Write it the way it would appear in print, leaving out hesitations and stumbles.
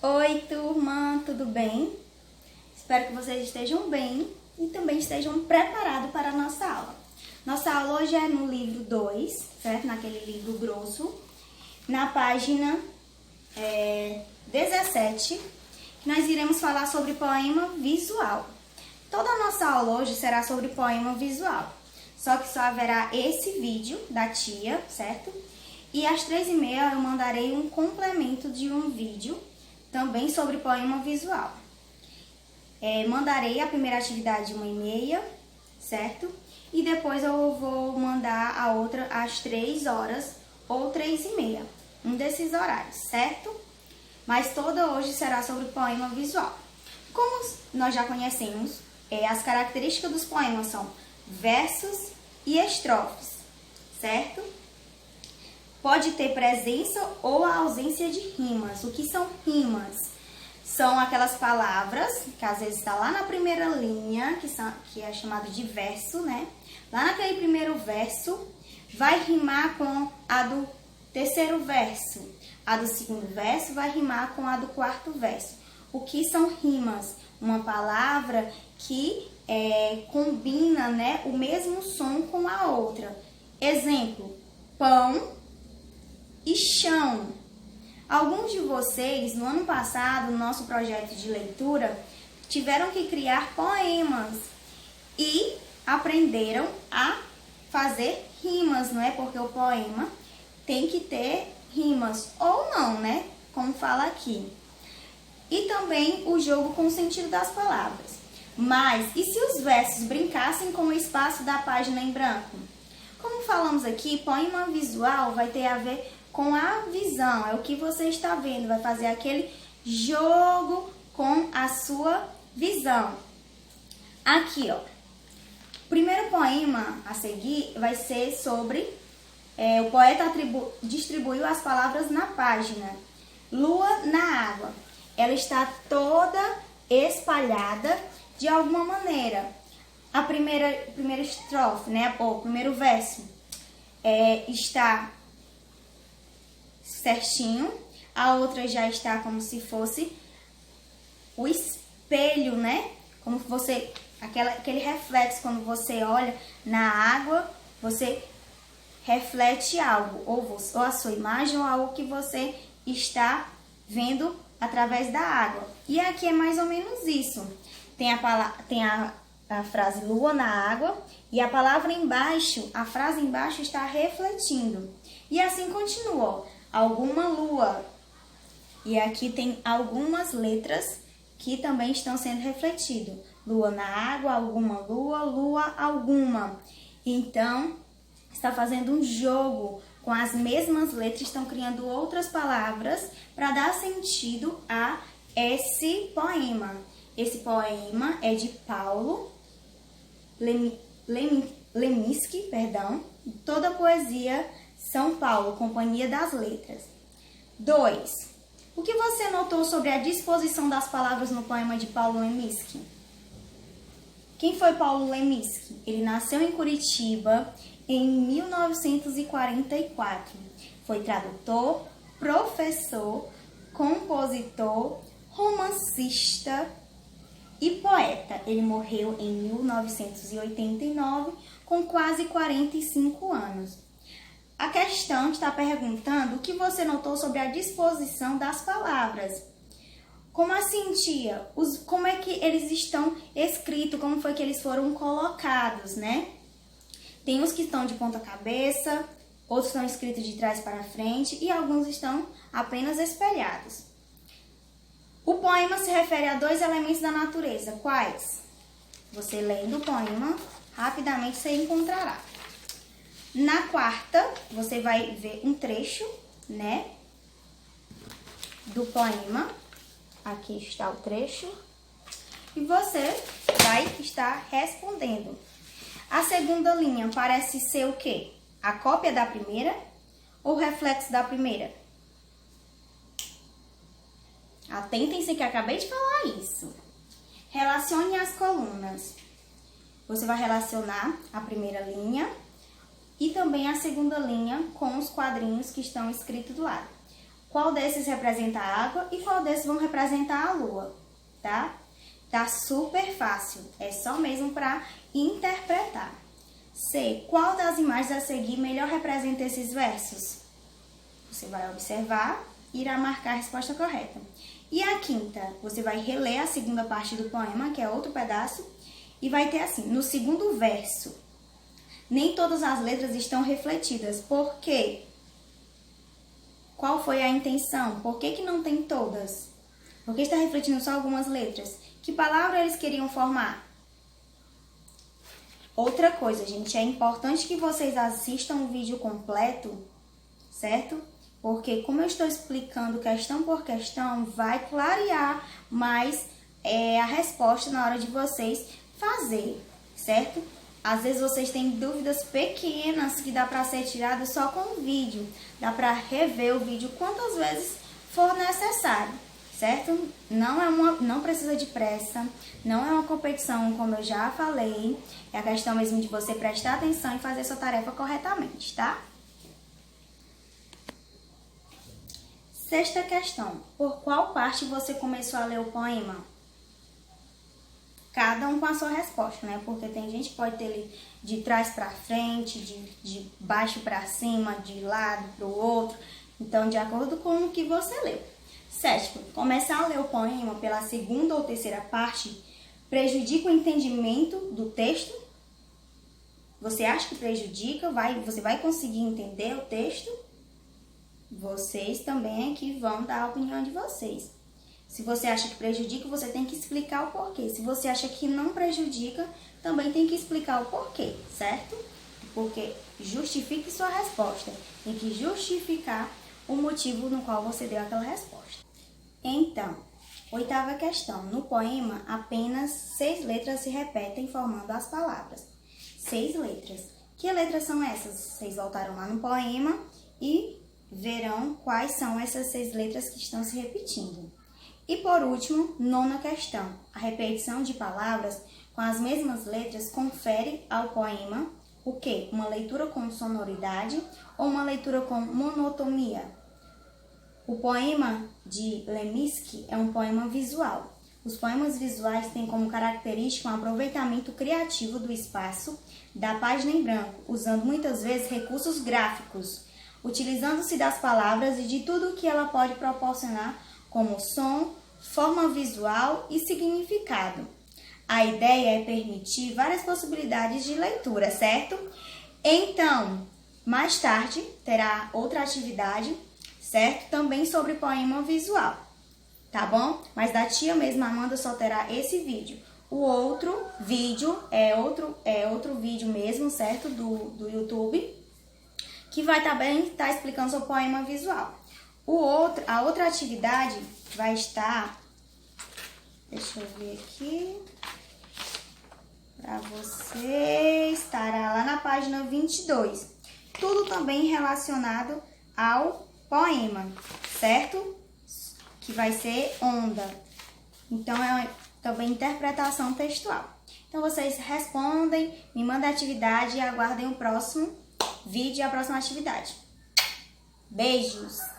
Oi, turma, tudo bem? Espero que vocês estejam bem e também estejam preparados para a nossa aula. Nossa aula hoje é no livro 2, certo? Naquele livro grosso, na página 17, que nós iremos falar sobre poema visual. Toda a nossa aula hoje será sobre poema visual, só que só haverá esse vídeo da tia, certo? E às 3h30 eu mandarei um complemento de um vídeo também sobre poema visual. Mandarei a primeira atividade 1h30, certo? E depois eu vou mandar a outra às 3 horas ou 3h30, um desses horários, certo? Mas toda hoje será sobre poema visual. Como nós já conhecemos, as características dos poemas são versos e estrofes, certo? Pode ter presença ou a ausência de rimas. O que são rimas? São aquelas palavras que às vezes está lá na primeira linha, que é chamado de verso, né? Lá naquele primeiro verso, vai rimar com a do terceiro verso. A do segundo verso vai rimar com a do quarto verso. O que são rimas? Uma palavra que combina, né, o mesmo som com a outra. Exemplo, pão e chão. Alguns de vocês, no ano passado, no nosso projeto de leitura, tiveram que criar poemas e aprenderam a fazer rimas, não é? Porque o poema tem que ter rimas, ou não, né? Como fala aqui. E também o jogo com o sentido das palavras. Mas, e se os versos brincassem com o espaço da página em branco? Como falamos aqui, poema visual vai ter a ver com a visão, é o que você está vendo, vai fazer aquele jogo com a sua visão. Aqui, ó, o primeiro poema a seguir vai ser sobre, o poeta distribuiu as palavras na página. Lua na água, ela está toda espalhada de alguma maneira. A primeira estrofe, né, o primeiro verso, está certinho, a outra já está como se fosse o espelho, né? Como você, aquele reflexo, quando você olha na água, você reflete algo, ou a sua imagem, ou algo que você está vendo através da água. E aqui é mais ou menos isso. Tem a frase lua na água, e a palavra embaixo, a frase embaixo está refletindo. E assim continua, alguma lua. E aqui tem algumas letras que também estão sendo refletidas. Lua na água, alguma lua, lua alguma. Então, está fazendo um jogo com as mesmas letras, estão criando outras palavras para dar sentido a esse poema. Esse poema é de Paulo Leminski, toda a poesia São Paulo, Companhia das Letras. 2. O que você notou sobre a disposição das palavras no poema de Paulo Leminski? Quem foi Paulo Leminski? Ele nasceu em Curitiba em 1944. Foi tradutor, professor, compositor, romancista e poeta. Ele morreu em 1989 com quase 45 anos. A questão está perguntando o que você notou sobre a disposição das palavras. Como assim, tia? Como é que eles estão escritos? Como foi que eles foram colocados, né? Tem uns que estão de ponta cabeça, outros estão escritos de trás para frente e alguns estão apenas espelhados. O poema se refere a 2 elementos da natureza. Quais? Você lendo o poema, rapidamente você encontrará. Na quarta, você vai ver um trecho, né, do poema. Aqui está o trecho. E você vai estar respondendo. A segunda linha parece ser o quê? A cópia da primeira ou o reflexo da primeira? Atentem-se que eu acabei de falar isso. Relacione as colunas. Você vai relacionar a primeira linha e também a segunda linha com os quadrinhos que estão escritos do lado. qual desses representa a água e qual desses vão representar a lua, tá? Tá super fácil, é só mesmo para interpretar. C. Qual das imagens a seguir melhor representa esses versos? Você vai observar e irá marcar a resposta correta. E a quinta, você vai reler a segunda parte do poema, que é outro pedaço, e vai ter assim, no segundo verso, nem todas as letras estão refletidas. Por quê? Qual foi a intenção? Por que não tem todas? Por que está refletindo só algumas letras? Que palavra eles queriam formar? Outra coisa, gente, é importante que vocês assistam o vídeo completo, certo? Porque como eu estou explicando questão por questão, vai clarear mais a resposta na hora de vocês fazer, certo? Às vezes vocês têm dúvidas pequenas que dá para ser tirado só com o vídeo. Dá para rever o vídeo quantas vezes for necessário, certo? Não precisa de pressa, não é uma competição, como eu já falei. É a questão mesmo de você prestar atenção e fazer sua tarefa corretamente, tá? Sexta questão. Por qual parte você começou a ler o poema? Cada um com a sua resposta, né? Porque tem gente que pode ter lido de trás para frente, de baixo para cima, de lado para o outro. Então, de acordo com o que você leu. Sétimo, começar a ler o poema pela segunda ou terceira parte prejudica o entendimento do texto? Você acha que prejudica? Você vai conseguir entender o texto? Vocês também aqui vão dar a opinião de vocês. Se você acha que prejudica, você tem que explicar o porquê. Se você acha que não prejudica, também tem que explicar o porquê, certo? Porque justifique sua resposta. Tem que justificar o motivo no qual você deu aquela resposta. Então, oitava questão. No poema, apenas 6 letras se repetem formando as palavras. 6 letras. Que letras são essas? Vocês voltaram lá no poema e verão quais são essas 6 letras que estão se repetindo. E por último, nona questão. A repetição de palavras com as mesmas letras confere ao poema o quê? Uma leitura com sonoridade ou uma leitura com monotonia? O poema de Leminski é um poema visual. Os poemas visuais têm como característica um aproveitamento criativo do espaço da página em branco, usando muitas vezes recursos gráficos, utilizando-se das palavras e de tudo o que ela pode proporcionar como som, forma visual e significado. A ideia é permitir várias possibilidades de leitura, certo? Então, mais tarde terá outra atividade, certo? Também sobre poema visual, tá bom? Mas da tia mesma Amanda só terá esse vídeo. O outro vídeo é outro vídeo mesmo, certo? Do YouTube, que vai também estar explicando sobre poema visual. A outra atividade vai estar, deixa eu ver aqui, para você, estará lá na página 22. Tudo também relacionado ao poema, certo? Que vai ser onda. Então, é também interpretação textual. Então, vocês respondem, me mandem a atividade e aguardem o próximo vídeo e a próxima atividade. Beijos!